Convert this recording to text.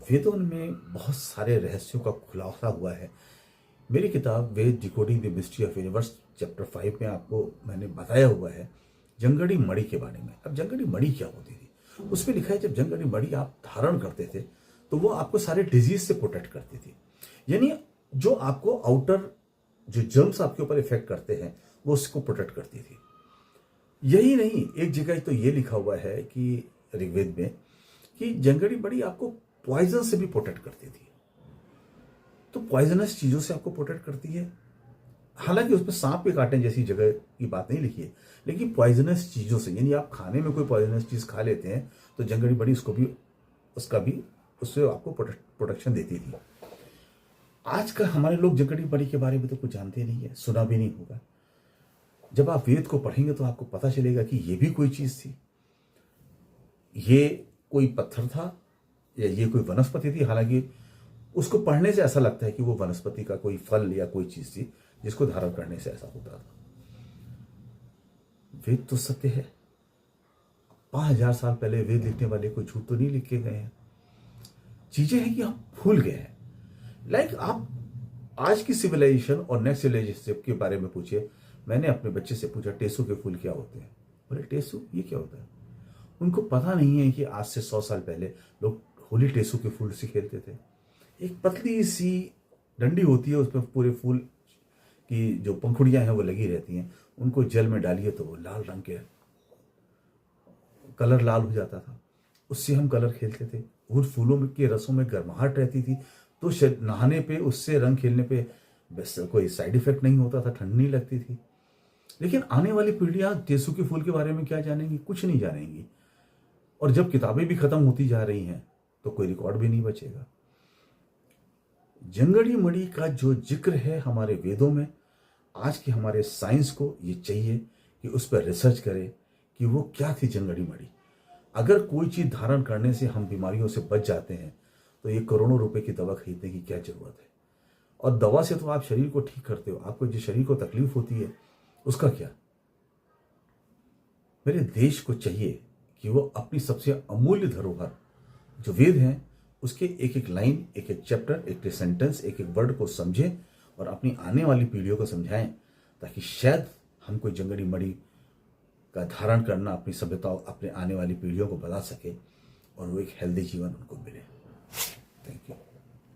वेदों में बहुत सारे रहस्यों का खुलासा हुआ है। मेरी किताब Ved decoding the mystery of universe chapter 5 में आपको मैंने बताया हुआ है जंगड़ी मणि के बारे में। अब जंगड़ी मणि क्या होती थी, उसमें लिखा है जब जंगड़ी मणि आप धारण करते थे तो वो आपको सारे डिजीज से प्रोटेक्ट करती थी। यानी जो आपको आउटर जो जर्म्स आपके ऊपर इफेक्ट करते हैं वो उसको प्रोटेक्ट करती थी। यही नहीं, एक जगह तो ये लिखा हुआ है कि ऋग्वेद में कि जंगड़ी मणि आपको पॉइजन से भी प्रोटेक्ट करती थी। तो पॉइजनस चीजों से आपको प्रोटेक्ट करती है। हालांकि उसमें सांप के काटने जैसी जगह की बात नहीं लिखी है, लेकिन पॉइजनस चीजों से, यानी आप खाने में कोई पॉइजनस चीज खा लेते हैं तो जंगड़ी मणि उसका भी उससे आपको प्रोटेक्शन देती थी। आजकल हमारे लोग जंगड़ी मणि के बारे में तो कुछ जानते नहीं है, सुना भी नहीं होगा। जब आप वेद को पढ़ेंगे तो आपको पता चलेगा कि ये भी कोई चीज थी, ये कोई पत्थर था या ये कोई वनस्पति थी। हालांकि उसको पढ़ने से ऐसा लगता है कि वो वनस्पति का कोई फल या कोई चीज थी जिसको धारण करने से ऐसा होता था। वेद तो सत्य है। 5000 साल पहले वेद लिखने वाले कोई झूठ तो नहीं लिखे गए हैं। चीजें हैं कि हम भूल गए हैं। आप आज की सिविलाइजेशन और नेक्स्ट सिविलाइजेशन के बारे में पूछिए। मैंने अपने बच्चे से पूछा टेसू के फूल क्या होते हैं। बोले टेसू ये क्या होता है। उनको पता नहीं है कि आज से 100 साल पहले लोग होली टेसू के फूल से खेलते थे। एक पतली सी डंडी होती है, उसमें पूरे फूल की जो पंखुड़ियां हैं वो लगी रहती हैं। उनको जल में डालिए तो वो लाल रंग के कलर लाल हो जाता था, उससे हम कलर खेलते थे। उन फूलों के रसों में गर्माहट रहती थी तो नहाने पे उससे रंग खेलने पे कोई साइड इफेक्ट नहीं होता था, ठंड नहीं लगती थी। लेकिन आने वाली पीढ़ियां टेसू के फूल के बारे में क्या जानेंगी, कुछ नहीं जानेंगी। और जब किताबें भी खत्म होती जा रही हैं तो कोई रिकॉर्ड भी नहीं बचेगा। जंगड़ी मणि का जो जिक्र है हमारे वेदों में, आज के हमारे साइंस को ये चाहिए कि उस पर रिसर्च करे कि वो क्या थी जंगड़ी मणि। अगर कोई चीज धारण करने से हम बीमारियों से बच जाते हैं तो ये करोड़ों रुपए की दवा खरीदने की क्या जरूरत है। और दवा से तो आप शरीर को ठीक करते हो, आपको जो शरीर को तकलीफ होती है उसका क्या। मेरे देश को चाहिए कि वो अपनी सबसे अमूल्य धरोहर जो वेद हैं उसके एक एक लाइन, एक एक चैप्टर, एक एक सेंटेंस, एक एक वर्ड को समझें और अपनी आने वाली पीढ़ियों को समझाएं, ताकि शायद हम कोई जंगड़ी मणि का धारण करना अपनी सभ्यता, अपने आने वाली पीढ़ियों को बता सके और वो एक हेल्दी जीवन उनको मिले। Thank you.